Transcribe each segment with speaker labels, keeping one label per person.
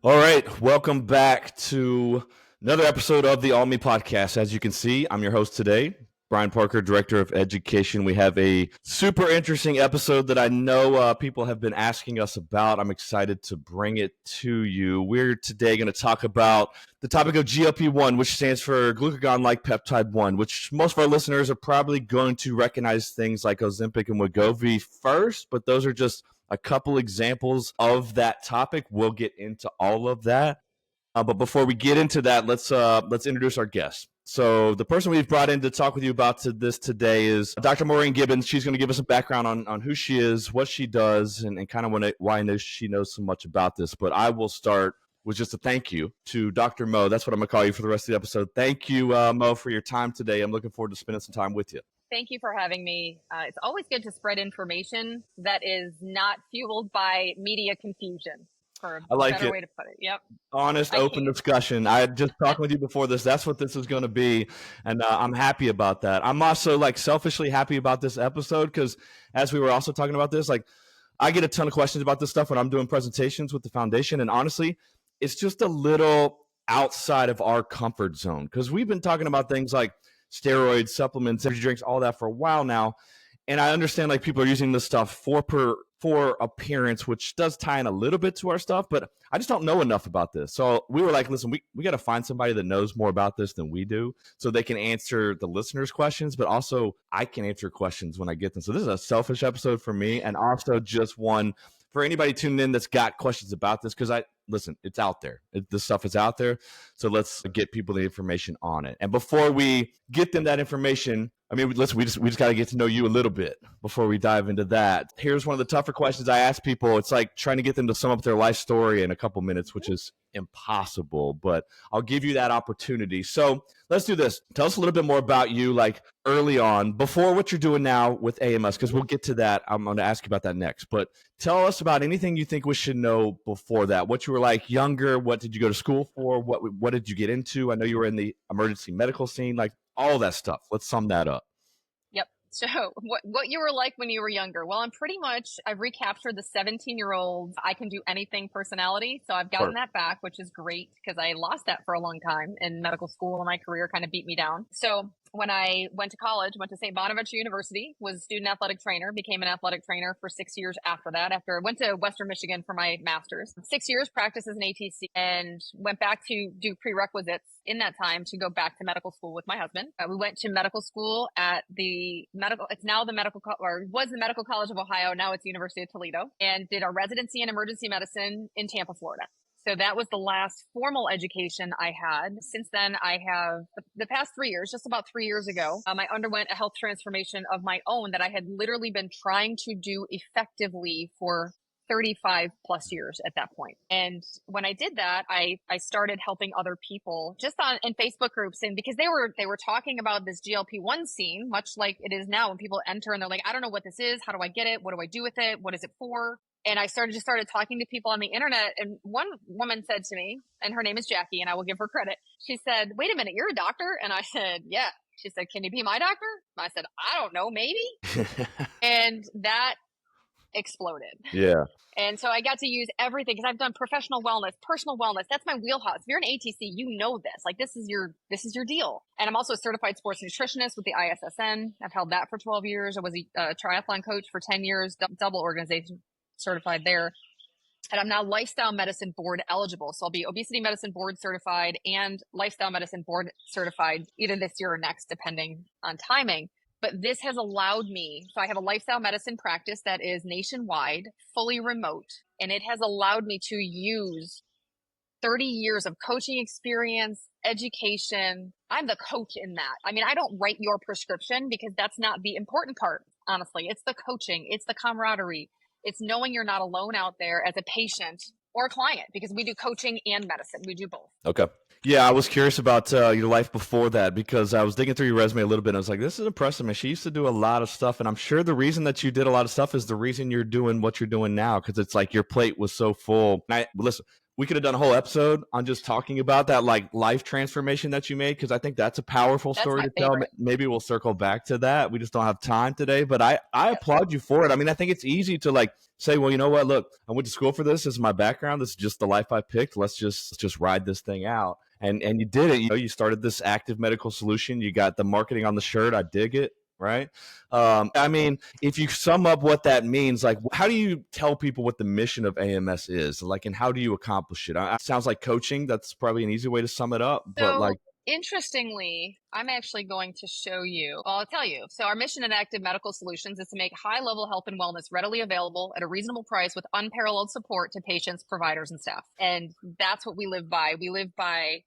Speaker 1: All right, welcome back to another episode of the All Me podcast. As you can see, I'm your host today, Brian Parker, Director of Education. We have a super interesting episode that I know people have been asking us about. I'm excited to bring it to you. We're today going to talk about the topic of GLP-1, which stands for glucagon-like peptide 1, which most of our listeners are probably going to recognize things like Ozempic and Wegovy first, but those are just a couple examples of that topic. We'll get into all of that. But before we get into that, let's introduce our guest. So the person we've brought in to talk with you about this today is Dr. Maureen Gibbons. She's going to give us a background on who she is, what she does, and kind of why she knows so much about this. But I will start with just a thank you to Dr. Mo. That's what I'm going to call you for the rest of the episode. Thank you, Mo, for your time today. I'm looking forward to spending some time with you.
Speaker 2: Thank you for having me. It's always good to spread information that is not fueled by media confusion, for a better way to put it. Yep.
Speaker 1: Honest, open discussion. I just talked with you before this. That's what this is going to be. And I'm happy about that. I'm also selfishly happy about this episode because as we were also talking about this, I get a ton of questions about this stuff when I'm doing presentations with the foundation. And honestly, it's just a little outside of our comfort zone because we've been talking about things like steroids, supplements, energy drinks, all that for a while now. And I understand people are using this stuff for appearance, which does tie in a little bit to our stuff, but I just don't know enough about this. So we were like, listen, we got to find somebody that knows more about this than we do so they can answer the listeners' questions, but also I can answer questions when I get them. So this is a selfish episode for me and also just one for anybody tuning in that's got questions about this because listen, it's out there. This stuff is out there. So let's get people the information on it. And before we get them that information, I mean, listen, we just got to get to know you a little bit before we dive into that. Here's one of the tougher questions I ask people. It's like trying to get them to sum up their life story in a couple minutes, which is impossible, but I'll give you that opportunity. So let's do this. Tell us a little bit more about you, early on, before what you're doing now with AMS, because we'll get to that. I'm going to ask you about that next, but tell us about anything you think we should know before that. What you were like younger, what did you go to school for? What did you get into? I know you were in the emergency medical scene, all that stuff. Let's sum that up.
Speaker 2: Yep. So what you were like when you were younger? Well, I've recaptured the 17-year-old I can do anything personality. So I've gotten that back, which is great because I lost that for a long time in medical school and my career kind of beat me down. So when I went to college, went to St. Bonaventure University, was a student athletic trainer, became an athletic trainer for 6 years after that. After I went to Western Michigan for my master's, 6 years practiced as an ATC and went back to do prerequisites in that time to go back to medical school with my husband. We went to medical school at it's now the was the Medical College of Ohio. Now it's University of Toledo, and did a residency in emergency medicine in Tampa, Florida. So that was the last formal education I had. Since then, I have, the past 3 years, just about 3 years ago, I underwent a health transformation of my own that I had literally been trying to do effectively for 35 plus years at that point. And when I did that, I started helping other people just in Facebook groups. And because they were talking about this GLP-1 scene, much like it is now when people enter and they're like, I don't know what this is. How do I get it? What do I do with it? What is it for? And I started talking to people on the internet. And one woman said to me, and her name is Jackie, and I will give her credit. She said, wait a minute, you're a doctor? And I said, yeah. She said, can you be my doctor? I said, I don't know, maybe. And that exploded.
Speaker 1: Yeah.
Speaker 2: And so I got to use everything because I've done professional wellness, personal wellness. That's my wheelhouse. If you're an ATC, you know this. This is your deal. And I'm also a certified sports nutritionist with the ISSN. I've held that for 12 years. I was a triathlon coach for 10 years, double organization certified there. And I'm now lifestyle medicine board eligible. So I'll be obesity medicine board certified and lifestyle medicine board certified either this year or next, depending on timing. But this has allowed me, so I have a lifestyle medicine practice that is nationwide, fully remote, and it has allowed me to use 30 years of coaching experience, education. I'm the coach in that. I mean, I don't write your prescription because that's not the important part, honestly. It's the coaching. It's the camaraderie. It's knowing you're not alone out there as a patient or a client, because we do coaching and medicine. We do both.
Speaker 1: Okay. Yeah, I was curious about your life before that because I was digging through your resume a little bit. And I was like, this is impressive, man. She used to do a lot of stuff. And I'm sure the reason that you did a lot of stuff is the reason you're doing what you're doing now, because it's like your plate was so full. Listen, we could have done a whole episode on just talking about that like life transformation that you made, because I think that's a powerful
Speaker 2: That's
Speaker 1: story
Speaker 2: my
Speaker 1: to tell.
Speaker 2: favorite.
Speaker 1: Maybe we'll circle back to that. We just don't have time today, but I
Speaker 2: Yep.
Speaker 1: applaud you for it. I mean, I think it's easy to like say, well, you know what? Look, I went to school for this. This is my background. This is just the life I picked. Let's just ride this thing out. And you did it. You know, you started this active medical solution. You got the marketing on the shirt. I dig it. Right. I mean, if you sum up what that means, like, how do you tell people what the mission of AMS is? Like, and how do you accomplish it? It sounds like coaching. That's probably an easy way to sum it up. But
Speaker 2: So
Speaker 1: like,
Speaker 2: interestingly, I'm actually going to show you. Well, I'll tell you. So our mission in Active Medical Solutions is to make high-level health and wellness readily available at a reasonable price with unparalleled support to patients, providers, and staff. And that's what we live by. We live by,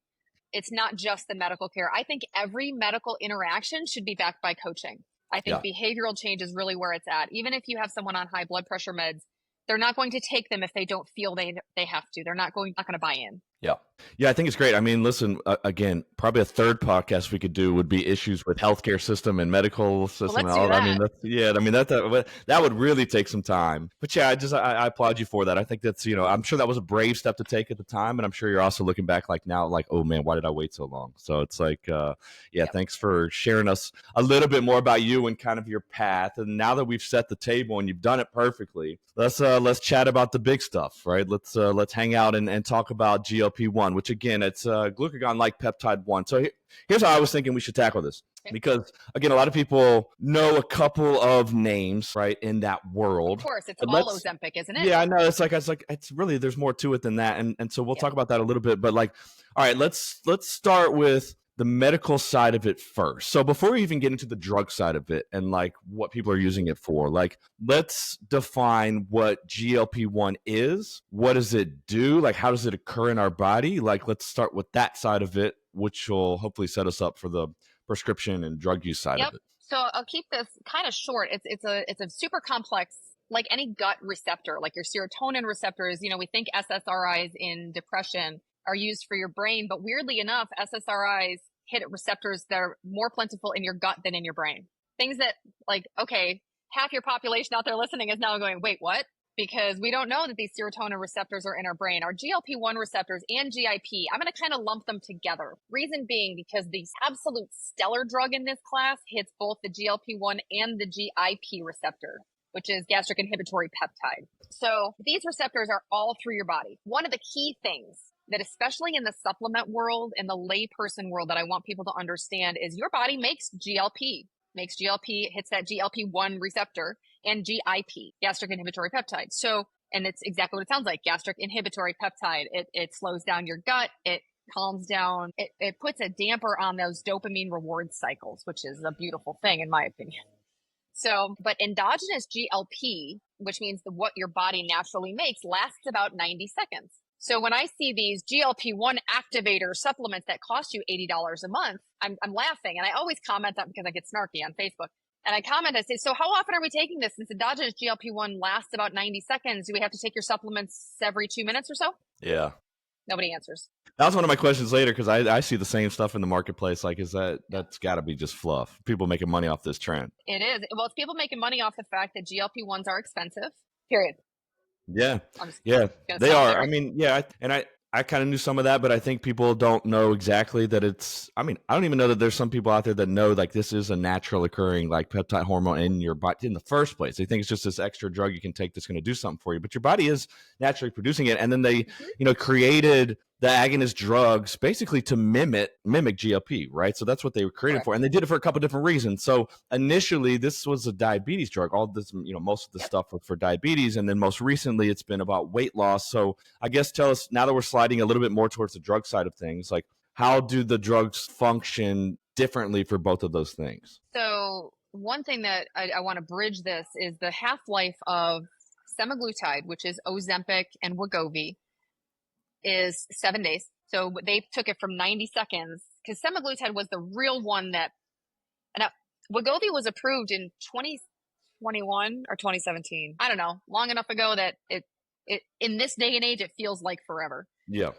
Speaker 2: it's not just the medical care. I think every medical interaction should be backed by coaching. I think behavioral change is really where it's at. Even if you have someone on high blood pressure meds, they're not going to take them if they don't feel they have to. They're not going to buy in.
Speaker 1: Yeah. Yeah, I think it's great. I mean, listen, again, probably a third podcast we could do would be issues with healthcare system and medical system.
Speaker 2: Well, let's do that.
Speaker 1: I mean, that would really take some time. But yeah, I applaud you for that. I think that's, I'm sure that was a brave step to take at the time. And I'm sure you're also looking back like now, like, oh man, why did I wait so long? So it's like, thanks for sharing us a little bit more about you and kind of your path. And now that we've set the table and you've done it perfectly, let's chat about the big stuff, right? Let's hang out and talk about GLP-1, which again, it's glucagon-like peptide 1. So here's how I was thinking we should tackle this. Because again, a lot of people know a couple of names, right, in that world.
Speaker 2: Of course, it's all Ozempic, isn't it?
Speaker 1: Yeah, I know. It's really, there's more to it than that. And so we'll talk about that a little bit. But like, all right, let's start with the medical side of it first. So before we even get into the drug side of it and like what people are using it for, like, let's define what GLP-1 is. What does it do? Like, how does it occur in our body? Like, let's start with that side of it, which will hopefully set us up for the prescription and drug use side of it.
Speaker 2: So I'll keep this kind of short. It's a super complex, like any gut receptor, like your serotonin receptors. We think SSRIs in depression are used for your brain, but weirdly enough, SSRIs hit receptors that are more plentiful in your gut than in your brain. Things that, like, okay, half your population out there listening is now going, wait, what? Because we don't know that these serotonin receptors are in our brain. Our GLP-1 receptors and GIP, I'm going to kind of lump them together. Reason being because the absolute stellar drug in this class hits both the GLP-1 and the GIP receptor, which is gastric inhibitory peptide. So these receptors are all through your body. One of the key things that, especially in the supplement world and the layperson world, that I want people to understand is your body makes GLP, hits that GLP-1 receptor, and GIP, gastric inhibitory peptide. So, and it's exactly what it sounds like, gastric inhibitory peptide. It slows down your gut. It calms down. It puts a damper on those dopamine reward cycles, which is a beautiful thing in my opinion. So, but endogenous GLP, which means what your body naturally makes, lasts about 90 seconds. So when I see these GLP-1 activator supplements that cost you $80 a month, I'm laughing. And I always comment that because I get snarky on Facebook. And I comment, I say, so how often are we taking this? Since endogenous GLP-1 lasts about 90 seconds, do we have to take your supplements every 2 minutes or so?
Speaker 1: Yeah.
Speaker 2: Nobody answers.
Speaker 1: That was one of my questions later, because I see the same stuff in the marketplace. Like, that's got to be just fluff. People making money off this trend.
Speaker 2: It is. Well, it's people making money off the fact that GLP-1s are expensive, period.
Speaker 1: Yeah. They are. I mean, yeah. And I kind of knew some of that, but I think people don't know exactly that I don't even know that there's some people out there that know like this is a natural occurring like peptide hormone in your body in the first place. They think it's just this extra drug you can take that's going to do something for you, but your body is naturally producing it. And then they, created the agonist drugs basically to mimic GLP, right? So that's what they were created for. And they did it for a couple of different reasons. So initially this was a diabetes drug. All this, most of the stuff was for diabetes. And then most recently it's been about weight loss. So I guess tell us, now that we're sliding a little bit more towards the drug side of things, like how do the drugs function differently for both of those things?
Speaker 2: So one thing that I want to bridge this is the half-life of semaglutide, which is Ozempic and Wegovy, is 7 days. So they took it from 90 seconds because semaglutide was the real one that, and Wegovy was approved in 2021 or 2017. I don't know, long enough ago that it in this day and age, it feels like forever.
Speaker 1: Yeah.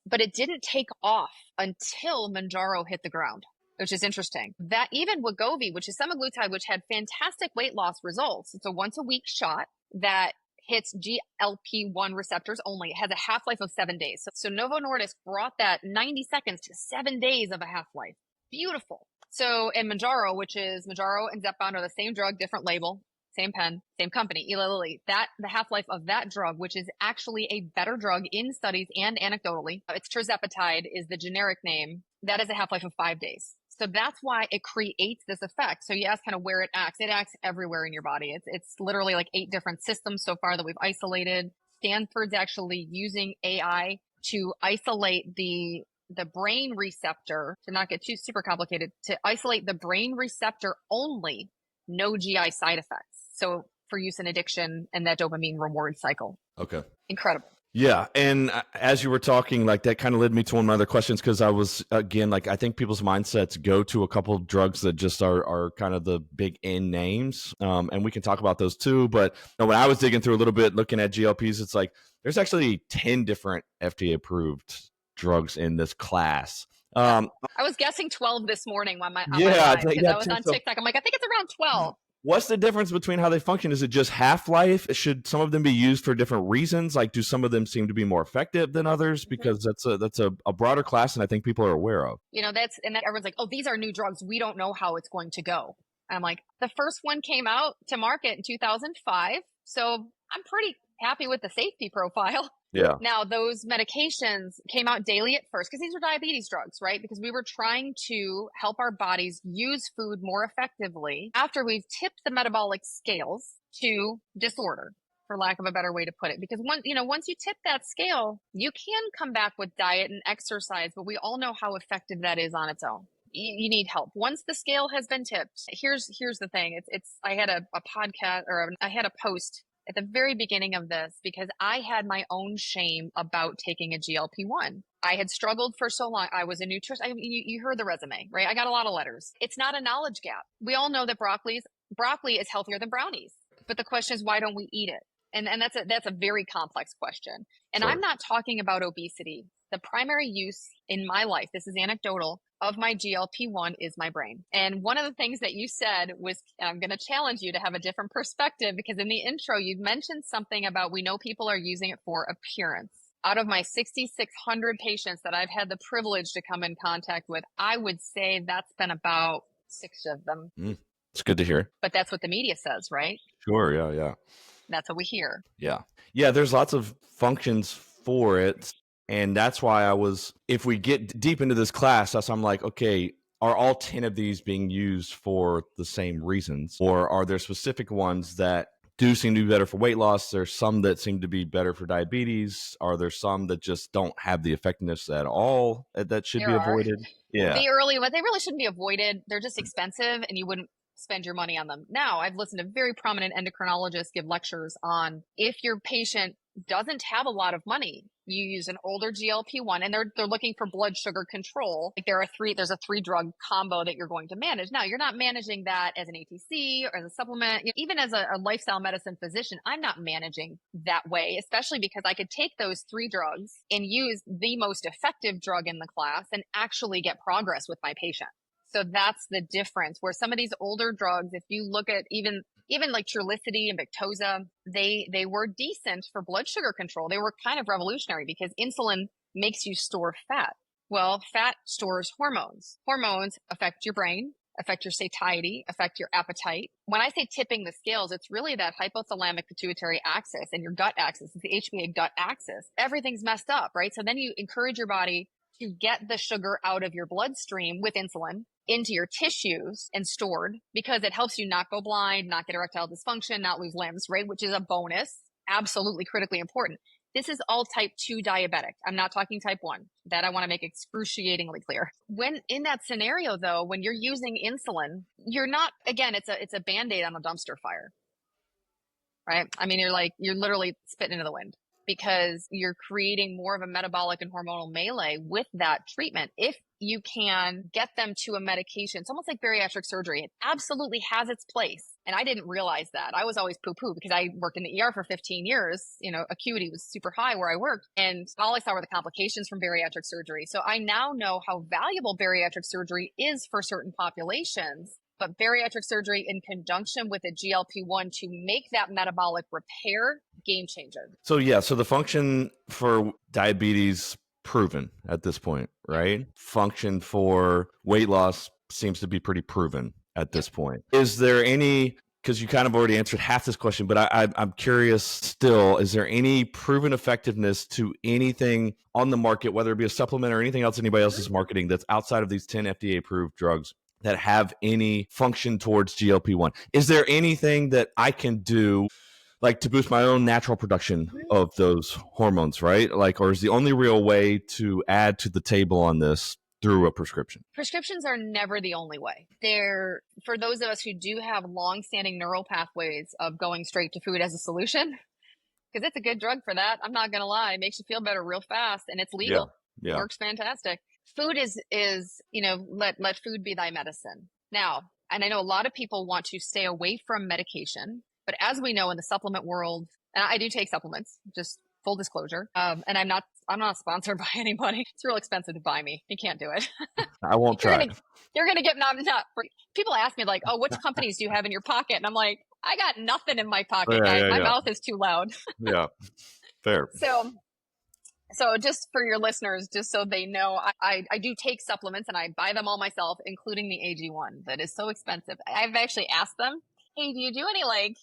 Speaker 2: But it didn't take off until Mounjaro hit the ground, which is interesting. That even Wegovy, which is semaglutide, which had fantastic weight loss results. It's a once a week shot that hits GLP-1 receptors only. It has a half-life of 7 days. So Novo Nordisk brought that 90 seconds to 7 days of a half-life. Beautiful. So, and Mounjaro, which is Mounjaro and Zepbound are the same drug, different label, same pen, same company, Eli Lilly. The half-life of that drug, which is actually a better drug in studies and anecdotally, it's tirzepatide is the generic name. That is a half-life of 5 days. So that's why it creates this effect. So you ask kind of where it acts. It acts everywhere in your body. It's literally like 8 different systems so far that we've isolated. Stanford's actually using AI to isolate the brain receptor, to not get too super complicated, to isolate the brain receptor only, no GI side effects. So for use in addiction and that dopamine reward cycle.
Speaker 1: Okay.
Speaker 2: Incredible.
Speaker 1: Yeah. And as you were talking, like that kind of led me to one of my other questions, because I was, again, like I think people's mindsets go to a couple of drugs that just are kind of the big N names. And we can talk about those too. But when I was digging through a little bit, looking at GLPs, it's like there's actually 10 different FDA approved drugs in this class.
Speaker 2: I was guessing 12 this morning on my
Speaker 1: yeah,
Speaker 2: live, because I was on TikTok. I'm like, I think it's around 12.
Speaker 1: What's the difference between how they function? Is it just half-life? Should some of them be used for different reasons? Like, do some of them seem to be more effective than others? Because that's a broader class, and I think people are aware of.
Speaker 2: You know, everyone's like, oh, these are new drugs. We don't know how it's going to go. I'm like, the first one came out to market in 2005. So I'm pretty happy with the safety profile.
Speaker 1: Yeah.
Speaker 2: Now, those medications came out daily at first because these were diabetes drugs, right? Because we were trying to help our bodies use food more effectively after we've tipped the metabolic scales to disorder, for lack of a better way to put it. Because once you tip that scale, you can come back with diet and exercise, but we all know how effective that is on its own. You need help. Once the scale has been tipped, here's the thing. I had a podcast, or I had a post at the very beginning of this because I had my own shame about taking a GLP-1. I had struggled for so long. I was a nutrition. You heard the resume, right? I got a lot of letters. It's not a knowledge gap. We all know that broccoli is healthier than brownies. But the question is, why don't we eat it? And that's a very complex question. And
Speaker 1: Sure.
Speaker 2: I'm not talking about obesity. The primary use in my life, this is anecdotal, of my GLP-1 is my brain. And one of the things that you said was, I'm going to challenge you to have a different perspective, because in the intro, you mentioned something about we know people are using it for appearance. Out of my 6,600 patients that I've had the privilege to come in contact with, I would say that's been about 6 of them.
Speaker 1: It's good to hear.
Speaker 2: But that's what the media says, right?
Speaker 1: Sure. Yeah.
Speaker 2: That's what we hear.
Speaker 1: Yeah. There's lots of functions for it. And that's why if we get deep into this class, I'm like, okay, are all 10 of these being used for the same reasons? Or are there specific ones that do seem to be better for weight loss? There's some that seem to be better for diabetes. Are there some that just don't have the effectiveness at all that should be avoided? Yeah.
Speaker 2: They really shouldn't be avoided. They're just expensive and you wouldn't spend your money on them. Now, I've listened to very prominent endocrinologists give lectures on if your patient doesn't have a lot of money, you use an older GLP-1 and they're looking for blood sugar control. Like there's a 3-drug combo that you're going to manage. Now, you're not managing that as an ATC or as a supplement. Even as a lifestyle medicine physician, I'm not managing that way, especially because I could take those 3 drugs and use the most effective drug in the class and actually get progress with my patient. So that's the difference, where some of these older drugs, if you look at even like Trulicity and Victoza, they were decent for blood sugar control. They were kind of revolutionary because insulin makes you store fat. Well, fat stores hormones. Hormones affect your brain, affect your satiety, affect your appetite. When I say tipping the scales, it's really that hypothalamic pituitary axis and your gut axis. It's the HPA gut axis. Everything's messed up, right? So then you encourage your body to get the sugar out of your bloodstream with insulin into your tissues and stored, because it helps you not go blind, not get erectile dysfunction, not lose limbs, right? Which is a bonus, absolutely critically important. This is all type 2 diabetic. I'm not talking type 1. That I want to make excruciatingly clear. When in that scenario, though, when you're using insulin, you're not, again, it's a Band-Aid on a dumpster fire, right? I mean, you're literally spitting into the wind, because you're creating more of a metabolic and hormonal melee with that treatment. If you can get them to a medication, it's almost like bariatric surgery. It absolutely has its place. And I didn't realize that. I was always poo-poo because I worked in the ER for 15 years. Acuity was super high where I worked. And all I saw were the complications from bariatric surgery. So I now know how valuable bariatric surgery is for certain populations. but bariatric surgery in conjunction with a GLP-1 to make that metabolic repair game changer.
Speaker 1: So so the function for diabetes proven at this point, right? Function for weight loss seems to be pretty proven at this point. Is there any, because you kind of already answered half this question, but I'm curious still, is there any proven effectiveness to anything on the market, whether it be a supplement or anything else anybody else is marketing that's outside of these 10 FDA-approved drugs that have any function towards GLP-1? Is there anything that I can do like to boost my own natural production of those hormones, right? Like, or is the only real way to add to the table on this through a prescription?
Speaker 2: Prescriptions are never the only way. They're, for those of us who do have long-standing neural pathways of going straight to food as a solution, because it's a good drug for that. I'm not going to lie. It makes you feel better real fast, and it's legal. Yeah. Works fantastic. Food is, let food be thy medicine. Now, and I know a lot of people want to stay away from medication, but as we know in the supplement world, and I do take supplements, just full disclosure, and I'm not sponsored by anybody. It's real expensive to buy me. You can't do it.
Speaker 1: I won't try.
Speaker 2: You're going to get not people ask me like, oh, which companies do you have in your pocket? And I'm like, I got nothing in my pocket, guys. My mouth is too loud.
Speaker 1: Yeah, fair.
Speaker 2: So just for your listeners, just so they know, I do take supplements and I buy them all myself, including the AG1 that is so expensive. I've actually asked them, hey, do you do any like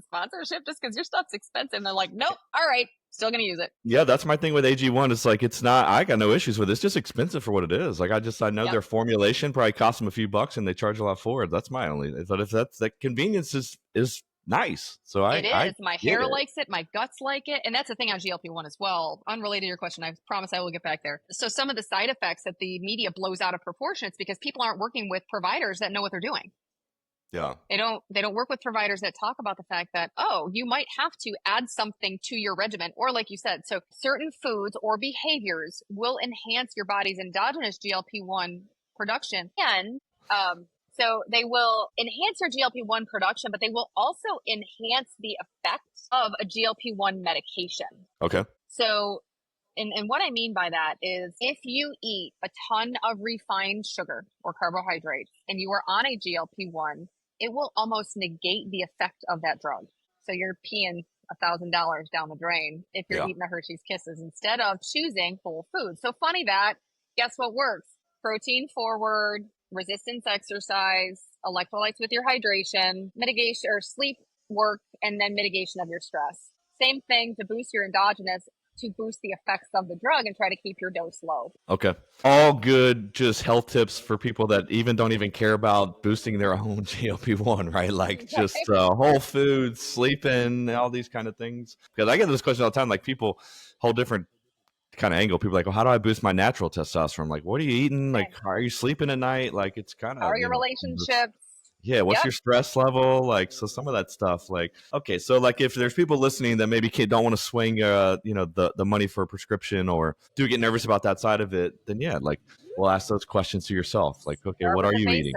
Speaker 2: sponsorship just because your stuff's expensive? And they're like, nope. All right. Still going to use it. Yeah, that's my thing with AG1. It's like, it's not, I got no issues with it. It's just expensive for what it is. Like, I know their formulation probably costs them a few bucks and they charge a lot for it. That's my only, but if that's, that convenience is nice. So my hair likes it. My guts like it. And that's the thing on GLP-1 as well. Unrelated to your question. I promise I will get back there. So some of the side effects that the media blows out of proportion, it's because people aren't working with providers that know what they're doing. Yeah. They don't work with providers that talk about the fact that, oh, you might have to add something to your regimen. Or like you said, so certain foods or behaviors will enhance your body's endogenous GLP-1 production. And so they will enhance your GLP-1 production, but they will also enhance the effects of a GLP-1 medication. Okay. So and what I mean by that is if you eat a ton of refined sugar or carbohydrates and you are on a GLP-1, it will almost negate the effect of that drug. So you're peeing $1,000 down the drain if you're eating the Hershey's Kisses instead of choosing whole foods. So funny that, guess what works? Protein forward, resistance exercise, electrolytes with your hydration, mitigation or sleep work, and then mitigation of your stress. Same thing to boost your endogenous, to boost the effects of the drug and try to keep your dose low. Okay. All good, just health tips for people that don't even care about boosting their own GLP-1, right? Like just whole foods, sleeping, all these kind of things. Because I get this question all the time, like people, whole different kind of angle. People are like, well, how do I boost my natural testosterone? I'm like, what are you eating? Like, how are you sleeping at night? Like, it's kind of, how are your relationships? Yeah, what's your stress level? Like, so some of that stuff, like, okay, so like if there's people listening that maybe don't want to swing, the money for a prescription or do get nervous about that side of it, then like, we'll ask those questions to yourself. Like, okay, what are you eating?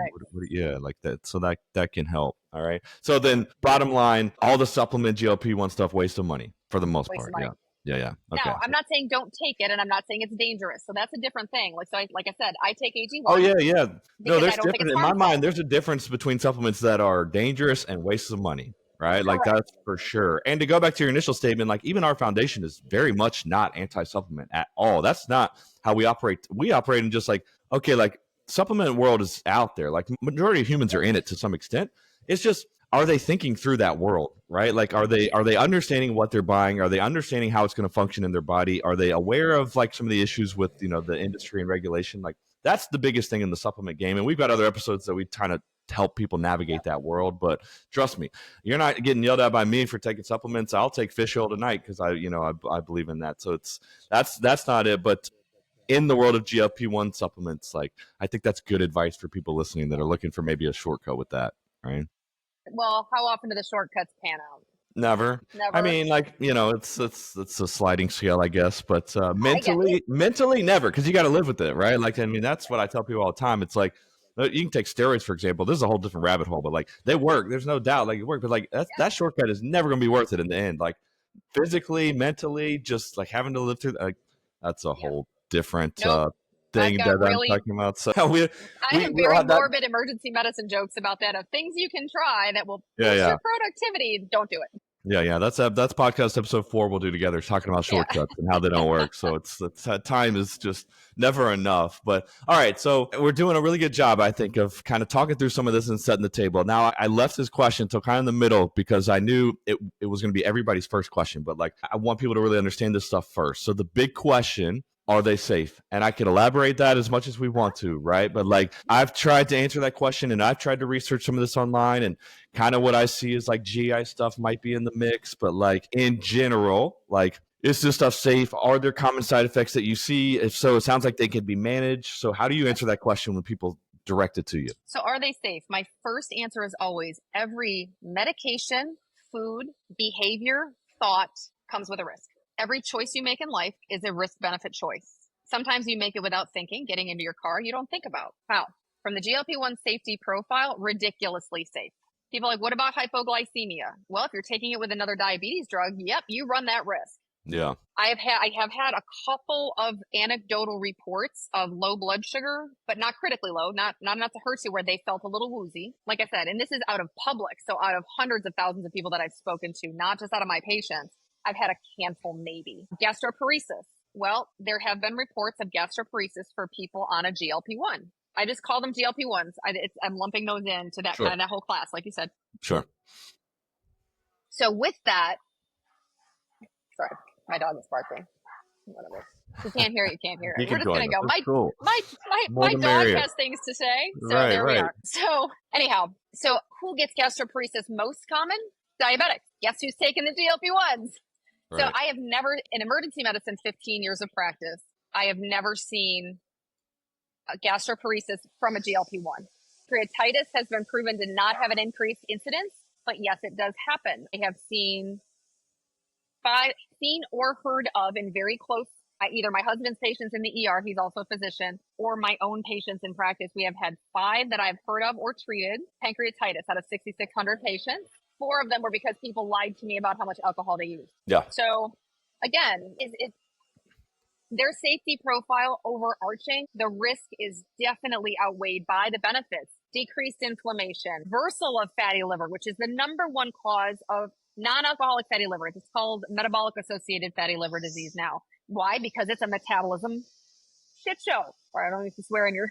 Speaker 2: Like that. So that can help. All right. So then bottom line, all the supplement GLP-1 stuff, waste of money for the most part. Yeah. Yeah. Okay. Now, I'm not saying don't take it, and I'm not saying it's dangerous. So that's a different thing. Like I said, I take AG1. Oh yeah. No, there's different. In my mind, there's a difference between supplements that are dangerous and wastes of money, right? Like that's for sure. And to go back to your initial statement, like even our foundation is very much not anti-supplement at all. That's not how we operate. We operate in just like, okay, like supplement world is out there. Like majority of humans are in it to some extent. It's just, are they thinking through that world, right? Like, are they understanding what they're buying? Are they understanding how it's going to function in their body? Are they aware of like some of the issues with, the industry and regulation? Like that's the biggest thing in the supplement game. And we've got other episodes that we kind of help people navigate that world. But trust me, you're not getting yelled at by me for taking supplements. I'll take fish oil tonight because I believe in that. So that's not it. But in the world of GLP-1 supplements, like I think that's good advice for people listening that are looking for maybe a shortcut with that, right? Well, how often do the shortcuts pan out? Never. I mean, like, it's a sliding scale, I guess, but mentally never, because you got to live with it, right? Like, I mean, that's what I tell people all the time. It's like, you can take steroids, for example. This is a whole different rabbit hole, but like they work. There's no doubt, like it works. But like that shortcut is never going to be worth it in the end. Like physically, mentally, just like having to live through, like that's a whole different
Speaker 1: thing
Speaker 2: I've got
Speaker 1: that I'm
Speaker 2: really,
Speaker 1: talking about. So
Speaker 2: I have
Speaker 1: we'll
Speaker 2: very
Speaker 1: have that.
Speaker 2: morbid emergency medicine jokes about that, of things you can try that will
Speaker 1: Yeah,
Speaker 2: boost
Speaker 1: yeah.
Speaker 2: your productivity. Don't do it.
Speaker 1: Yeah. That's podcast episode 4 we'll do together, talking about
Speaker 2: Yeah.
Speaker 1: shortcuts and how they don't work. So it's time is just never enough. But all right, so we're doing a really good job, I think, of kind of talking through some of this and setting the table. Now, I left this question till kind of in the middle because I knew it was going to be everybody's first question, but like I want people to really understand this stuff first. So the big question, are they safe? And I can elaborate that as much as we want to, right? But like I've tried to answer that question, and I've tried to research some of this online, and kind of what I see is like GI stuff might be in the mix, but like in general, like is this stuff safe? Are there common side effects that you see? If so, it sounds like they can be managed. So how do you answer that question when people direct it to you?
Speaker 2: So are they safe? My first answer is always every medication, food, behavior, thought comes with a risk. Every choice you make in life is a risk-benefit choice. Sometimes you make it without thinking, getting into your car, you don't think about how. From the GLP-1 safety profile, ridiculously safe. People are like, what about hypoglycemia? Well, if you're taking it with another diabetes drug, yep, you run that risk.
Speaker 1: Yeah.
Speaker 2: I have had a couple of anecdotal reports of low blood sugar, but not critically low, not enough to hurt you, where they felt a little woozy. Like I said, and this is out of public, so out of hundreds of thousands of people that I've spoken to, not just out of my patients, I've had a handful maybe. Gastroparesis. Well, there have been reports of gastroparesis for people on a GLP-1. I just call them GLP-1s. I'm lumping those into that kind of that whole class, like you said.
Speaker 1: Sure.
Speaker 2: So with that, sorry, my dog is barking. Whatever. You can't hear it. You can't hear it. We're just going to go. My dog has things to say. So there we are. So anyhow, so who gets gastroparesis most common? Diabetics. Guess who's taking the GLP-1s? Right. So I have never, in emergency medicine, 15 years of practice, I have never seen a gastroparesis from a GLP-1. Pancreatitis has been proven to not have an increased incidence, but yes, it does happen. I have seen or heard of in very close, either my husband's patients in the ER, he's also a physician, or my own patients in practice. We have had 5 that I've heard of or treated pancreatitis out of 6,600 patients. 4 of them were because people lied to me about how much alcohol they used.
Speaker 1: Yeah.
Speaker 2: So again, their safety profile overarching, the risk is definitely outweighed by the benefits. Decreased inflammation, reversal of fatty liver, which is the number 1 cause of non-alcoholic fatty liver. It's called metabolic associated fatty liver disease now. Why? Because it's a metabolism shit show. Or I don't know if you swear in your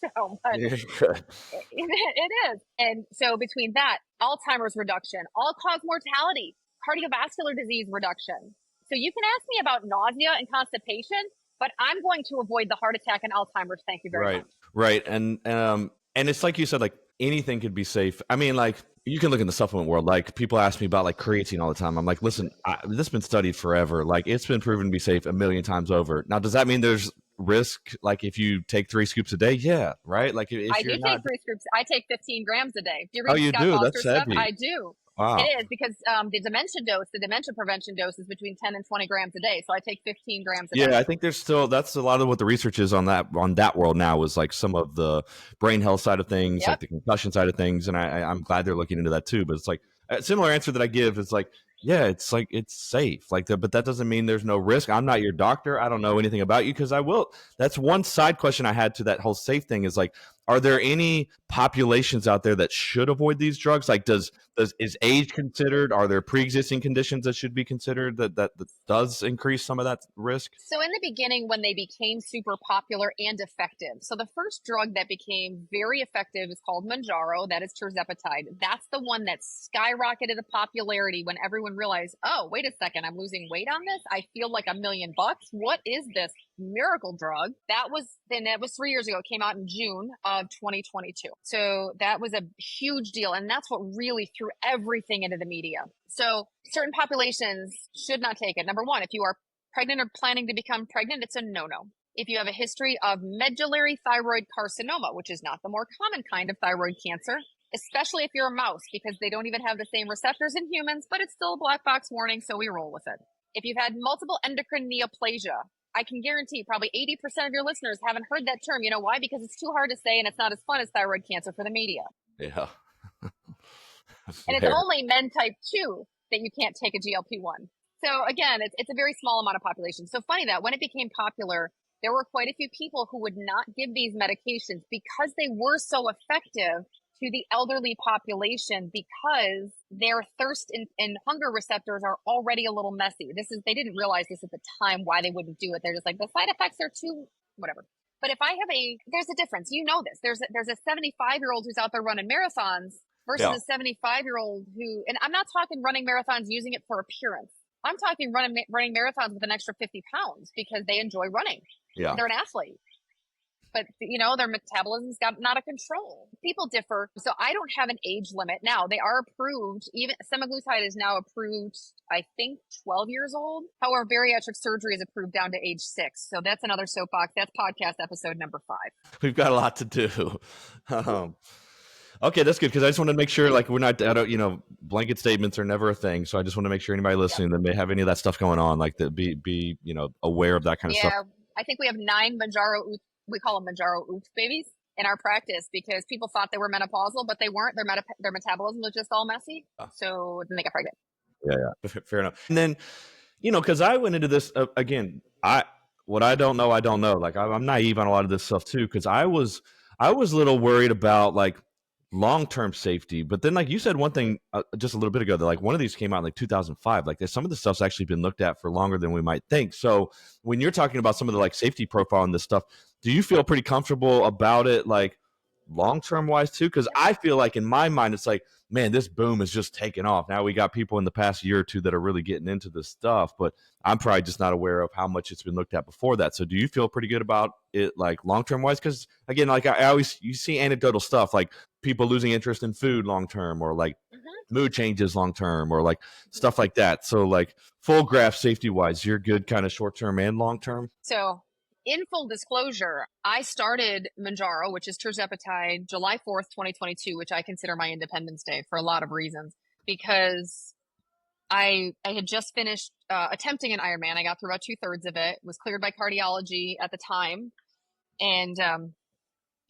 Speaker 2: show, but it is. And so between that, Alzheimer's reduction, all-cause mortality, cardiovascular disease reduction. So you can ask me about nausea and constipation, but I'm going to avoid the heart attack and Alzheimer's. Thank you very much.
Speaker 1: Right. And it's like you said, like anything could be safe. I mean, like you can look in the supplement world. Like people ask me about like creatine all the time. I'm like, listen, this has been studied forever. Like it's been proven to be safe 1,000,000 times over. Now, does that mean there's risk? Like if you take 3 scoops a day? Yeah. Right. Like if
Speaker 2: I do take 3 scoops. I take 15 grams a day. Do you read
Speaker 1: you
Speaker 2: Scott
Speaker 1: do?
Speaker 2: Foster
Speaker 1: That's
Speaker 2: stuff?
Speaker 1: heavy.
Speaker 2: I do.
Speaker 1: Wow.
Speaker 2: It is because the dementia prevention dose is between 10 and 20 grams a day. So I take 15 grams a day.
Speaker 1: Yeah, I think there's still, that's a lot of what the research is on that world now, is like some of the brain health side of things, like the concussion side of things. And I'm glad they're looking into that too. But it's like a similar answer that I give is like, yeah, it's like, it's safe. Like but that doesn't mean there's no risk. I'm not your doctor. I don't know anything about you because I will. That's one side question I had to that whole safe thing is like, are there any populations out there that should avoid these drugs? Like is age considered? Are there pre-existing conditions that should be considered that does increase some of that risk?
Speaker 2: So in the beginning, when they became super popular and effective, so the first drug that became very effective is called Mounjaro. That is tirzepatide. That's the one that skyrocketed the popularity when everyone realized, oh, wait a second, I'm losing weight on this. I feel like $1,000,000. What is this miracle drug? That was 3 years ago. It came out in June of 2022. So that was a huge deal. And that's what really threw everything into the media. So certain populations should not take it. Number 1, if you are pregnant or planning to become pregnant, it's a no-no. If you have a history of medullary thyroid carcinoma, which is not the more common kind of thyroid cancer, especially if you're a mouse, because they don't even have the same receptors in humans, but it's still a black box warning, so we roll with it. If you've had multiple endocrine neoplasia, I can guarantee probably 80% of your listeners haven't heard that term. You know why? Because it's too hard to say and it's not as fun as thyroid cancer for the media.
Speaker 1: Yeah.
Speaker 2: And it's only men type 2 that you can't take a GLP-1. So again, it's a very small amount of population. So funny that when it became popular, there were quite a few people who would not give these medications because they were so effective to the elderly population, because their thirst and hunger receptors are already a little messy. They didn't realize this at the time, why they wouldn't do it. They're just like, the side effects are too whatever. But if I have there's a difference. You know this. There's a 75-year-old who's out there running marathons versus a 75-year-old who, and I'm not talking running marathons using it for appearance. I'm talking running marathons with an extra 50 pounds because they enjoy running.
Speaker 1: Yeah.
Speaker 2: They're an athlete. But, their metabolism's got not a control. People differ. So I don't have an age limit. Now, they are approved. Even semaglutide is now approved, I think, 12 years old. However, bariatric surgery is approved down to age 6. So that's another soapbox. That's podcast episode number 5.
Speaker 1: We've got a lot to do. Okay, that's good, because I just want to make sure, like, we're not, blanket statements are never a thing. So I just want to make sure anybody listening that may have any of that stuff going on, like, that be aware of that kind of stuff.
Speaker 2: Yeah, I think we have 9 Mounjaro, we call them Mounjaro oops babies in our practice, because people thought they were menopausal, but they weren't. Their metabolism was just all messy. So then they got pregnant.
Speaker 1: Yeah, fair enough. And then, because I went into this again, what I don't know, I don't know. Like, I'm naive on a lot of this stuff too, because I was a little worried about, like, long-term safety. But then, like you said one thing just a little bit ago, that, like, one of these came out in, like, 2005. Like, some of the stuff's actually been looked at for longer than we might think. So when you're talking about some of the, like, safety profile and this stuff, do you feel pretty comfortable about it, like, long-term wise too? Because I feel like in my mind, it's like, man, this boom is just taking off. Now we got people in the past year or two that are really getting into this stuff, but I'm probably just not aware of how much it's been looked at before that. So do you feel pretty good about it, like, long-term wise? Because again, like, you see anecdotal stuff, like people losing interest in food long-term, or like mood changes long-term, or like stuff like that. So, like, full graph safety wise, you're good kind of short-term and long-term.
Speaker 2: So in full disclosure, I started Mounjaro, which is tirzepatide, July 4th, 2022, which I consider my Independence Day for a lot of reasons, because I had just finished attempting an Ironman. I got through about 2/3 of it, was cleared by cardiology at the time. And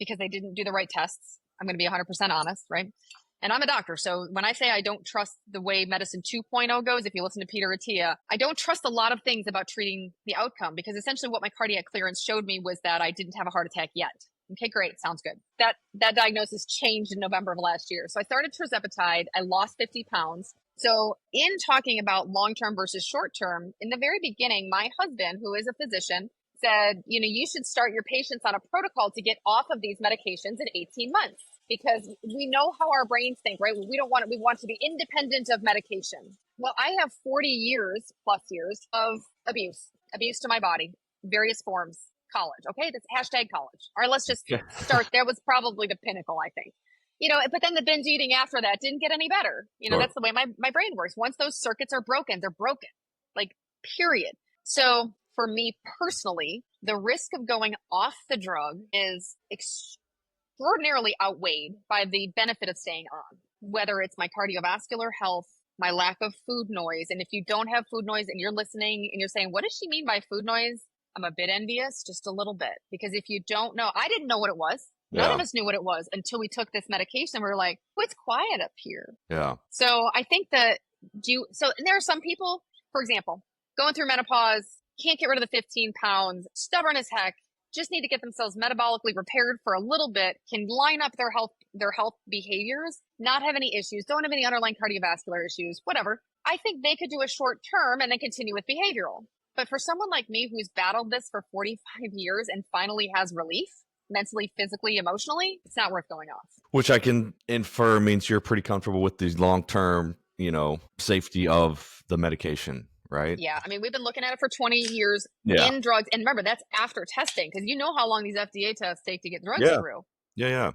Speaker 2: because they didn't do the right tests, I'm going to be 100% honest, right? And I'm a doctor. So when I say I don't trust the way medicine 2.0 goes, if you listen to Peter Attia, I don't trust a lot of things about treating the outcome, because essentially what my cardiac clearance showed me was that I didn't have a heart attack yet. Okay, great. Sounds good. That diagnosis changed in November of last year. So I started tirzepatide. I lost 50 pounds. So in talking about long-term versus short-term, in the very beginning, my husband, who is a physician, said, you should start your patients on a protocol to get off of these medications in 18 months. Because we know how our brains think, right? We want to be independent of medication. Well, I have 40 plus years of abuse to my body, various forms, college. Okay. That's hashtag college. All right. Let's just start. That was probably the pinnacle, I think, but then the binge eating after that didn't get any better.
Speaker 1: Sure.
Speaker 2: That's the way my brain works. Once those circuits are broken, they're broken, like, period. So for me personally, the risk of going off the drug is extraordinarily outweighed by the benefit of staying on, whether it's my cardiovascular health, my lack of food noise. And if you don't have food noise and you're listening and you're saying, what does she mean by food noise? I'm a bit envious, just a little bit, because if you don't know, I didn't know what it was. None of us knew what it was until we took this medication. We were like, oh, it's quiet up here.
Speaker 1: Yeah.
Speaker 2: So I think that and there are some people, for example, going through menopause, can't get rid of the 15 pounds, stubborn as heck, just need to get themselves metabolically repaired for a little bit, can line up their health behaviors, not have any issues, don't have any underlying cardiovascular issues, whatever. I think they could do a short term and then continue with behavioral. But for someone like me who's battled this for 45 years and finally has relief, mentally, physically, emotionally, it's not worth going off.
Speaker 1: Which I can infer means you're pretty comfortable with these long-term, safety of the medication, right?
Speaker 2: Yeah. I mean, we've been looking at it for 20 years in drugs. And remember, that's after testing, because you know how long these FDA tests take to get drugs through.
Speaker 1: Yeah.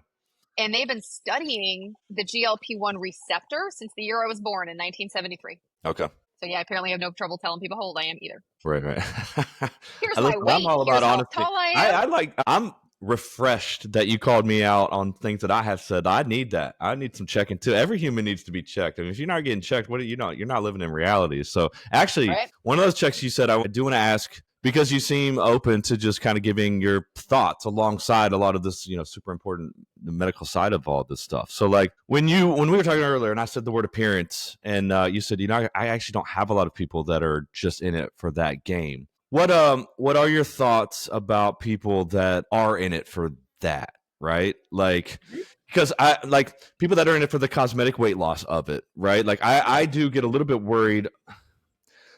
Speaker 2: And they've been studying the GLP-1 receptor since the year I was born in 1973.
Speaker 1: Okay.
Speaker 2: So yeah, apparently I have no trouble telling people how old I am either.
Speaker 1: Right.
Speaker 2: Here's my weight.
Speaker 1: I'm all about honesty.
Speaker 2: How tall I am.
Speaker 1: I'm refreshed that you called me out on things that I have said. I need that. I need some checking too. Every human needs to be checked. I mean, if you're not getting checked, you're not living in reality. So actually, one of those checks you said, I do want to ask, because you seem open to just kind of giving your thoughts alongside a lot of this, super important medical side of all this stuff. So like when we were talking earlier and I said the word appearance, and you said, I actually don't have a lot of people that are just in it for that game. what are your thoughts about people that are in it for that, right? Like, because I like people that are in it for the cosmetic weight loss of it, right? Like I do get a little bit worried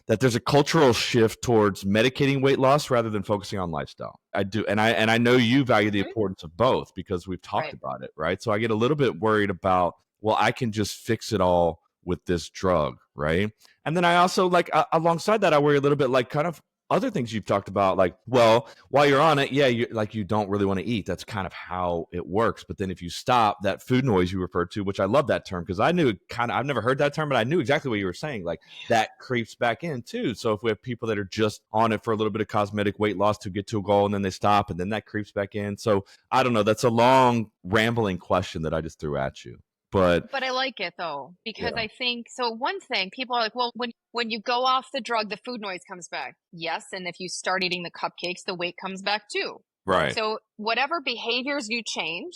Speaker 1: that there's a cultural shift towards medicating weight loss rather than focusing on lifestyle. I do, and I know you value the importance of both because we've talked about it, right? So I get a little bit worried about, well, I can just fix it all with this drug, right? And then I also like alongside that, I worry a little bit like kind of other things you've talked about, like, well, while you're on it, yeah, you don't really want to eat. That's kind of how it works. But then if you stop, that food noise you referred to, which I love that term because I knew I've never heard that term, but I knew exactly what you were saying. Like that creeps back in too. So if we have people that are just on it for a little bit of cosmetic weight loss to get to a goal and then they stop and then that creeps back in. So I don't know. That's a long rambling question that I just threw at you. But
Speaker 2: I like it though, because I think, so one thing, people are like, well, when you go off the drug, the food noise comes back. Yes. And if you start eating the cupcakes, the weight comes back too.
Speaker 1: Right.
Speaker 2: So whatever behaviors you change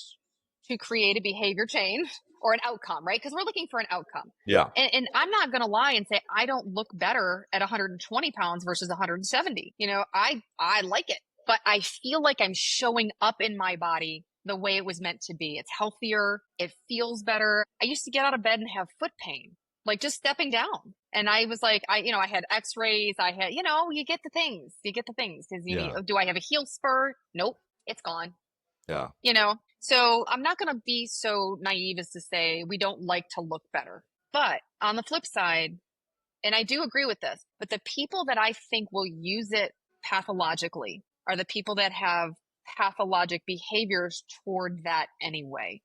Speaker 2: to create a behavior change or an outcome, right? Because we're looking for an outcome.
Speaker 1: Yeah.
Speaker 2: And I'm not going to lie and say, I don't look better at 120 pounds versus 170. You know, I like it, but I feel like I'm showing up in my body the way it was meant to be. It's healthier. It feels better. I used to get out of bed and have foot pain, like just stepping down. And I was like, I had x-rays. I had, you get the things, because do I have a heel spur? Nope. It's gone.
Speaker 1: Yeah.
Speaker 2: So I'm not going to be so naive as to say we don't like to look better. But on the flip side, and I do agree with this, but the people that I think will use it pathologically are the people that have pathologic behaviors toward that anyway,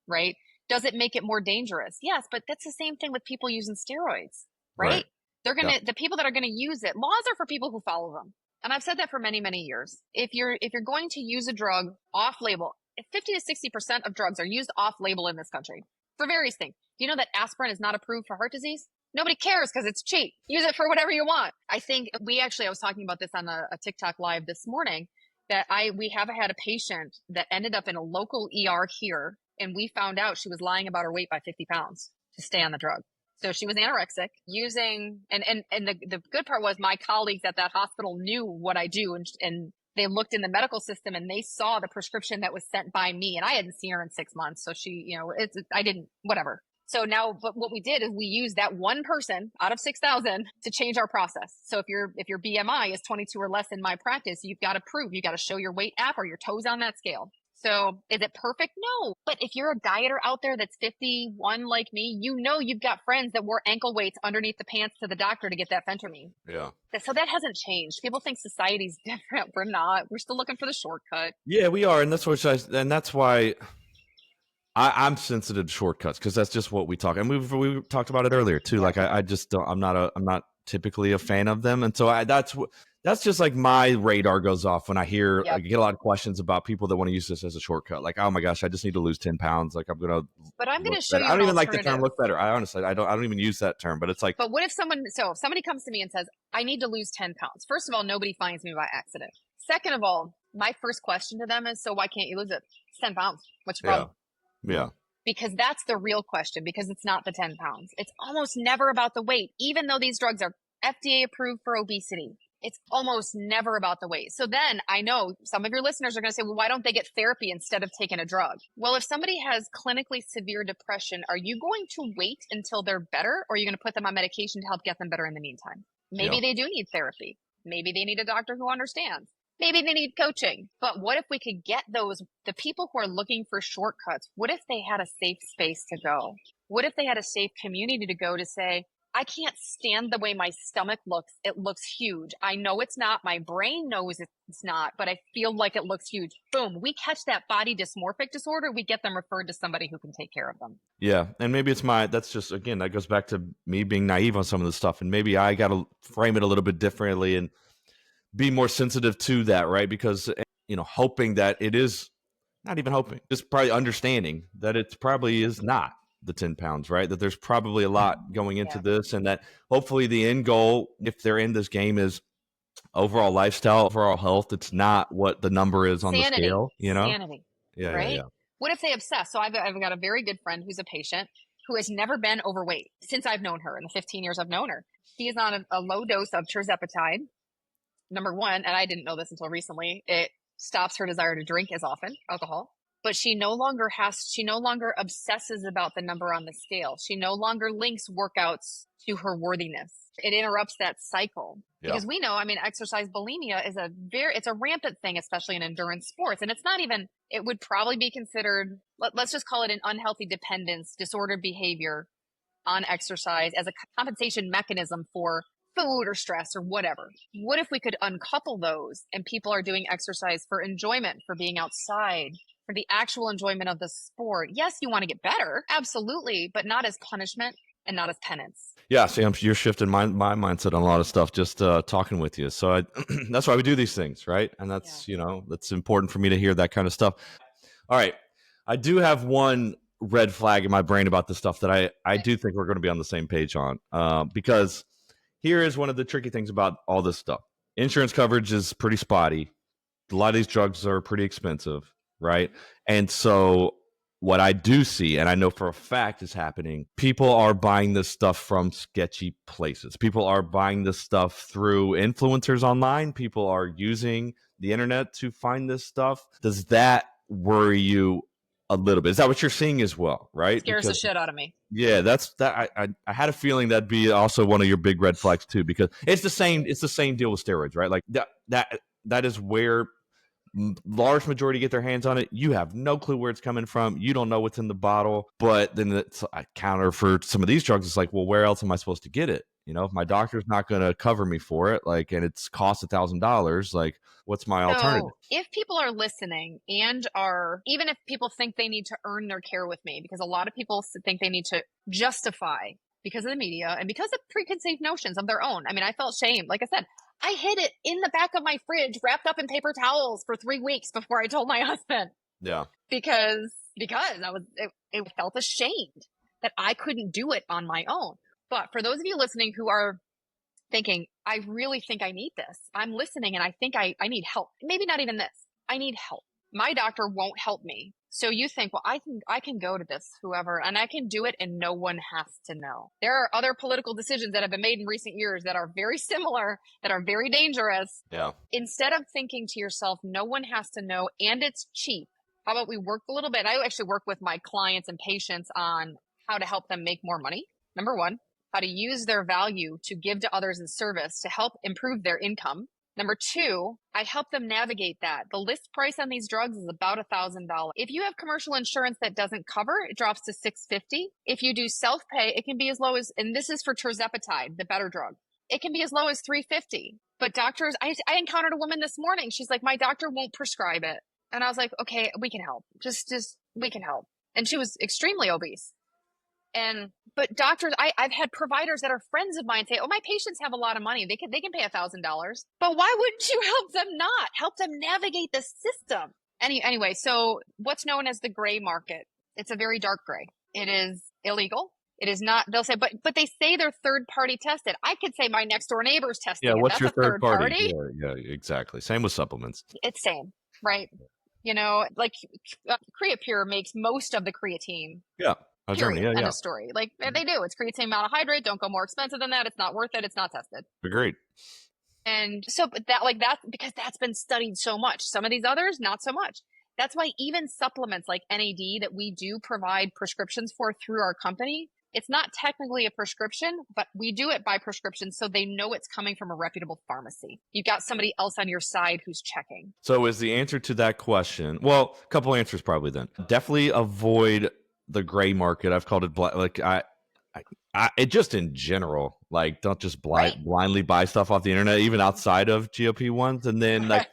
Speaker 2: right? Does it make it more dangerous? Yes, but that's the same thing with people using steroids, right? They're going to, the people that are going to use it, laws are for people who follow them. And I've said that for many, many years. If you're going to use a drug off label, 50 to 60% of drugs are used off label in this country for various things. Do you know that aspirin is not approved for heart disease? Nobody cares because it's cheap. Use it for whatever you want. I think I was talking about this on a TikTok live this morning, that we have had a patient that ended up in a local ER here, and we found out she was lying about her weight by 50 pounds to stay on the drug. So she was anorexic using, and the good part was my colleagues at that hospital knew what I do, and they looked in the medical system and they saw the prescription that was sent by me, and I hadn't seen her in 6 months. So she, I didn't, whatever. So now, but what we did is we used that one person out of 6,000 to change our process. So if your BMI is 22 or less in my practice, you've got to prove, you got to show your weight app or your toes on that scale. So is it perfect? No. But if you're a dieter out there that's 51 like me, you've got friends that wore ankle weights underneath the pants to the doctor to get that phentermine.
Speaker 1: Yeah.
Speaker 2: So that hasn't changed. People think society's different. We're not. We're still looking for the shortcut.
Speaker 1: Yeah, we are. And that's why I'm sensitive to shortcuts, because that's just what we talk. And we talked about it earlier too. Like I just don't, I'm not typically a fan of them. And so that's just like my radar goes off when I hear, I get a lot of questions about people that want to use this as a shortcut. Like, oh my gosh, I just need to lose 10 pounds. Like I'm going to show you. I don't even like the term look better. I don't even use that term, but it's like,
Speaker 2: but what if somebody comes to me and says, I need to lose 10 pounds. First of all, nobody finds me by accident. Second of all, my first question to them is, so why can't you lose it? It's 10 pounds. What's your problem?
Speaker 1: Yeah.
Speaker 2: Because that's the real question, because it's not the 10 pounds. It's almost never about the weight. Even though these drugs are FDA approved for obesity, it's almost never about the weight. So then I know some of your listeners are going to say, well, why don't they get therapy instead of taking a drug? Well, if somebody has clinically severe depression, are you going to wait until they're better, or are you going to put them on medication to help get them better in the meantime? Maybe they do need therapy. Maybe they need a doctor who understands. Maybe they need coaching. But what if we could get the people who are looking for shortcuts, what if they had a safe space to go? What if they had a safe community to go to say, I can't stand the way my stomach looks. It looks huge. I know it's not. My brain knows it's not, but I feel like it looks huge. Boom. We catch that body dysmorphic disorder. We get them referred to somebody who can take care of them.
Speaker 1: Yeah. And maybe that's just, again, that goes back to me being naive on some of the stuff. And maybe I got to frame it a little bit differently and be more sensitive to that, right? Because, hoping that it is, not even hoping, just probably understanding that it probably is not the 10 pounds, right? That there's probably a lot going into this, and that hopefully the end goal, if they're in this game, is overall lifestyle, overall health. It's not what the number is on the scale,
Speaker 2: Sanity.
Speaker 1: Yeah,
Speaker 2: right?
Speaker 1: Yeah.
Speaker 2: What if they obsess? So I've got a very good friend who's a patient who has never been overweight since I've known her, in the 15 years I've known her. She is on a low dose of tirzepatide. number one, and I didn't know this until recently, it stops her desire to drink as often, alcohol. But she no longer obsesses about the number on the scale. She no longer links workouts to her worthiness. It interrupts that cycle.
Speaker 1: Yeah.
Speaker 2: Because we know, I mean, exercise bulimia is it's a rampant thing, especially in endurance sports. And it's not even, it would probably be considered, let's just call it an unhealthy dependence, disordered behavior on exercise as a compensation mechanism for food or stress or whatever. What if we could uncouple those and people are doing exercise for enjoyment, for being outside, for the actual enjoyment of the sport? Yes, you want to get better, absolutely, but not as punishment and not as penance.
Speaker 1: Yeah, see, you're shifting my mindset on a lot of stuff just talking with you. So that's why we do these things, right? And that's, that's important for me to hear that kind of stuff. All right. I do have one red flag in my brain about this stuff that I do think we're going to be on the same page on, because here is one of the tricky things about all this stuff. Insurance coverage is pretty spotty. A lot of these drugs are pretty expensive, right? And so what I do see, and I know for a fact is happening, people are buying this stuff from sketchy places. People are buying this stuff through influencers online. People are using the internet to find this stuff. Does that worry you a little bit? Is that what you're seeing as well, right?
Speaker 2: Scares the shit out of me.
Speaker 1: Yeah, that's that. I had a feeling that'd be also one of your big red flags too, because it's the same deal with steroids, right? Like that is where large majority get their hands on it. You have no clue where it's coming from. You don't know what's in the bottle. But then it's a counter for some of these drugs. It's like, well, where else am I supposed to get it? If my doctor's not going to cover me for it, like, and it's cost $1,000, like, what's my alternative?
Speaker 2: If people are listening and even if people think they need to earn their care with me, because a lot of people think they need to justify because of the media and because of preconceived notions of their own. I mean, I felt shame. Like I said, I hid it in the back of my fridge, wrapped up in paper towels for 3 weeks before I told my husband.
Speaker 1: Yeah.
Speaker 2: Because it felt ashamed that I couldn't do it on my own. But for those of you listening who are thinking, I really think I need this. I'm listening and I think I need help. Maybe not even this. I need help. My doctor won't help me. So you think, well, I can go to this, whoever, and I can do it and no one has to know. There are other political decisions that have been made in recent years that are very similar, that are very dangerous.
Speaker 1: Yeah.
Speaker 2: Instead of thinking to yourself, no one has to know and it's cheap. How about we work a little bit? I actually work with my clients and patients on how to help them make more money. Number one, how to use their value to give to others in service to help improve their income. Number two, I help them navigate that. The list price on these drugs is about $1,000. If you have commercial insurance that doesn't cover, it drops to $650. If you do self-pay, it can be as low as, and this is for tirzepatide, the better drug, it can be as low as $350. But doctors, I encountered a woman this morning. She's like, my doctor won't prescribe it. And I was like, okay, we can help. Just we can help. And she was extremely obese. But doctors, I've had providers that are friends of mine say, oh, my patients have a lot of money. They can pay $1,000. But why wouldn't you help them navigate the system? Anyway, so what's known as the gray market, it's a very dark gray. It is illegal. It is not, they'll say, but they say they're third party tested. I could say my next door neighbor's testing.
Speaker 1: Yeah, what's your third
Speaker 2: party?
Speaker 1: Yeah, exactly. Same with supplements.
Speaker 2: It's same, right? Like Creapure makes most of the creatine.
Speaker 1: Yeah.
Speaker 2: Period. End of story. Like they do. It's creatine monohydrate. Don't go more expensive than that. It's not worth it. It's not tested.
Speaker 1: Agreed.
Speaker 2: And so that because that's been studied so much. Some of these others, not so much. That's why even supplements like NAD that we do provide prescriptions for through our company, it's not technically a prescription, but we do it by prescription so they know it's coming from a reputable pharmacy. You've got somebody else on your side who's checking.
Speaker 1: So is the answer to that question, well, a couple answers probably then. Definitely avoid the gray market. I've called it black. Like it just in general, like don't just blindly buy stuff off the internet, even outside of GLP-1s. And then like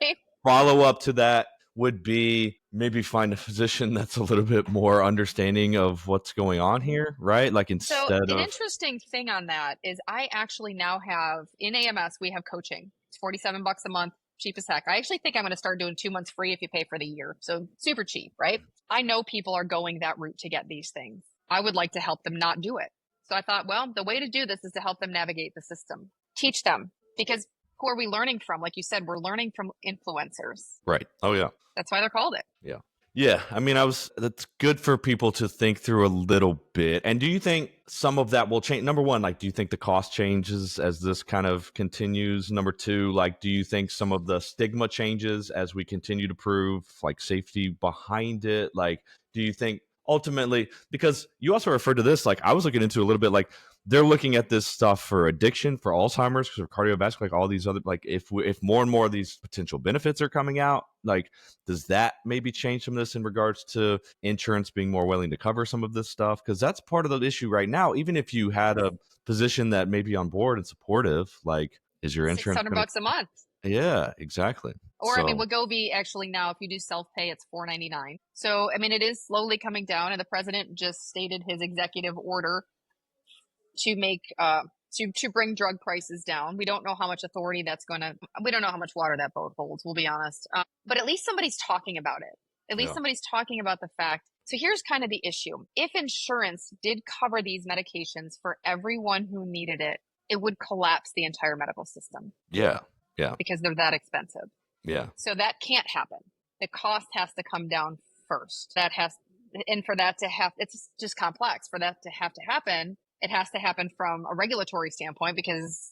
Speaker 1: follow up to that would be maybe find a physician that's a little bit more understanding of what's going on here, right? Like instead
Speaker 2: an interesting thing on that is I actually now have in AMS, we have coaching. It's $47 a month. Cheap as heck. I actually think I'm going to start doing 2 months free if you pay for the year. So super cheap, right? I know people are going that route to get these things. I would like to help them not do it. So I thought, well, the way to do this is to help them navigate the system. Teach them. Because who are we learning from? Like you said, we're learning from influencers.
Speaker 1: Right. Oh, yeah.
Speaker 2: That's why they're called it.
Speaker 1: Yeah. Yeah, I mean, that's good for people to think through a little bit. And do you think some of that will change? Number one, like, do you think the cost changes as this kind of continues? Number two, like, do you think some of the stigma changes as we continue to prove like safety behind it? Like, do you think ultimately, because you also referred to this, like, I was looking into a little bit, like, they're looking at this stuff for addiction, for Alzheimer's, for cardiovascular, like all these other, like, if more and more of these potential benefits are coming out, like, does that maybe change some of this in regards to insurance being more willing to cover some of this stuff? Because that's part of the issue right now. Even if you had a position that may be on board and supportive, like, is your
Speaker 2: Six
Speaker 1: insurance
Speaker 2: hundred
Speaker 1: going
Speaker 2: bucks a month.
Speaker 1: to? Yeah, exactly.
Speaker 2: Or I mean,
Speaker 1: So,
Speaker 2: Wegovy actually now, if you do self-pay, it's $4.99. So I mean, it is slowly coming down, and the president just stated his executive order to make to bring drug prices down. We don't know how much authority that's going to. We don't know how much water that boat holds. We'll be honest, but at least somebody's talking about it. At least
Speaker 1: yeah,
Speaker 2: somebody's talking about the fact. So here's kind of the issue: if insurance did cover these medications for everyone who needed it, it would collapse the entire medical system
Speaker 1: yeah, yeah,
Speaker 2: because they're that expensive.
Speaker 1: yeah,
Speaker 2: So that can't happen. The cost has to come down first. And for that to have, it's just complex. For that to have to happen, it has to happen from a regulatory standpoint because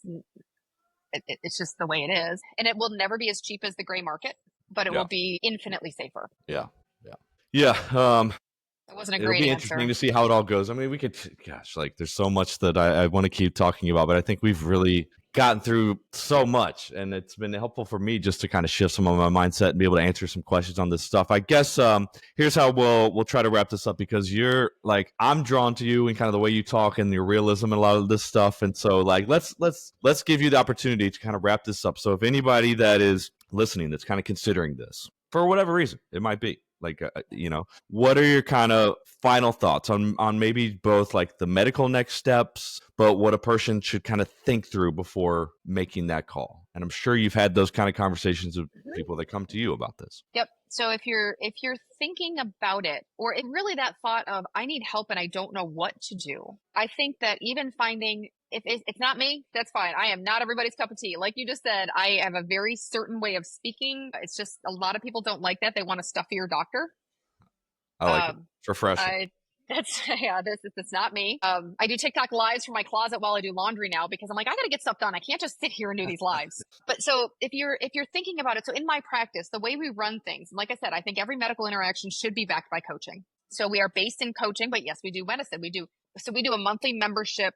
Speaker 2: it's just the way it is. And it will never be as cheap as the gray market, but it
Speaker 1: yeah,
Speaker 2: will be infinitely safer.
Speaker 1: yeah, yeah, yeah.
Speaker 2: It wasn't a
Speaker 1: It'll
Speaker 2: great
Speaker 1: be
Speaker 2: answer.
Speaker 1: interesting to see how it all goes. I mean, we could, gosh, like, there's so much that I want to keep talking about, but I think we've really gotten through so much, and it's been helpful for me just to kind of shift some of my mindset and be able to answer some questions on this stuff. I guess here's how we'll try to wrap this up, because you're like, I'm drawn to you and kind of the way you talk and your realism and a lot of this stuff, and so like let's give you the opportunity to kind of wrap this up. So if anybody that is listening that's kind of considering this for whatever reason it might be, like, what are your kind of final thoughts on maybe both like the medical next steps, but what a person should kind of think through before making that call? And I'm sure you've had those kind of conversations with people that come to you about this.
Speaker 2: Yep. So if you're thinking about it, or it really that thought of I need help and I don't know what to do, I think that even finding if it's not me, that's fine. I am not everybody's cup of tea. Like you just said, I have a very certain way of speaking. It's just a lot of people don't like that. They want a stuffier doctor.
Speaker 1: I like it. It's refreshing.
Speaker 2: I That's yeah, this not me. I do TikTok lives from my closet while I do laundry now because I'm like, I gotta get stuff done. I can't just sit here and do these lives. But so if you're thinking about it, so in my practice, the way we run things, like I said, I think every medical interaction should be backed by coaching. So we are based in coaching, but yes, we do medicine. We do a monthly membership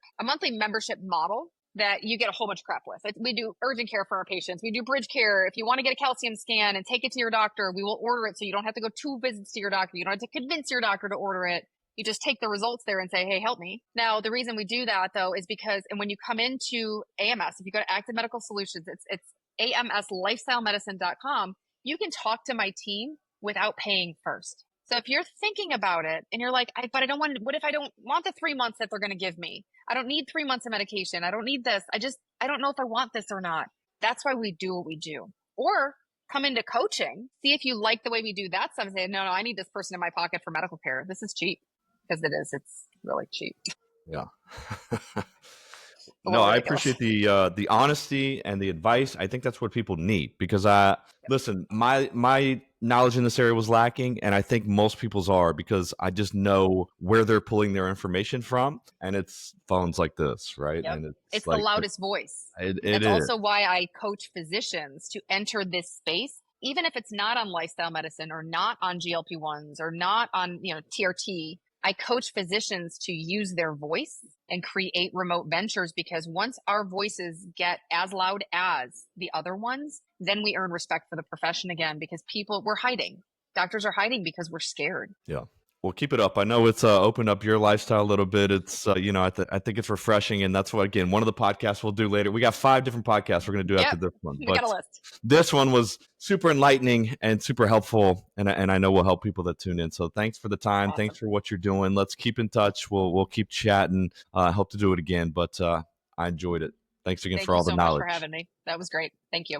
Speaker 2: model that you get a whole bunch of crap with. We do urgent care for our patients. We do bridge care. If you want to get a calcium scan and take it to your doctor, we will order it so you don't have to go 2 visits to your doctor. You don't have to convince your doctor to order it. You just take the results there and say, hey, help me. Now, the reason we do that, though, is because, and when you come into AMS, if you go to Active Medical Solutions, it's amslifestylemedicine.com, you can talk to my team without paying first. So if you're thinking about it and you're like, but I don't want, what if I don't want the 3 months that they're going to give me? I don't need 3 months of medication. I don't need this. I don't know if I want this or not. That's why we do what we do. Or come into coaching, see if you like the way we do that stuff and say, no, I need this person in my pocket for medical care. This is cheap. Because it's really cheap.
Speaker 1: Yeah. No, I
Speaker 2: Ridiculous.
Speaker 1: appreciate the honesty and the advice. I think that's what people need, because listen, my knowledge in this area was lacking, and I think most people's are, because I just know where they're pulling their information from, and it's phones like this, right?
Speaker 2: Yep.
Speaker 1: And
Speaker 2: It's
Speaker 1: like
Speaker 2: the loudest voice.
Speaker 1: it
Speaker 2: That's
Speaker 1: is.
Speaker 2: also why I coach physicians to enter this space, even if it's not on lifestyle medicine or not on GLP-1s or not on TRT. I coach physicians to use their voice and create remote ventures, because once our voices get as loud as the other ones, then we earn respect for the profession again, because we're hiding. Doctors are hiding because we're scared.
Speaker 1: Yeah. Well, keep it up. I know it's opened up your lifestyle a little bit. It's, I think it's refreshing. And that's what, again, one of the podcasts we'll do later. We got 5 different podcasts we're going to do after this one.
Speaker 2: We
Speaker 1: But
Speaker 2: got a list.
Speaker 1: this one was super enlightening and super helpful. And I know will help people that tune in. So thanks for the time.
Speaker 2: Awesome.
Speaker 1: Thanks for what you're doing. Let's keep in touch. We'll keep chatting. Hope to do it again. But I enjoyed it. Thanks again for all the knowledge.
Speaker 2: Thank you so much for having me. That was great. Thank you.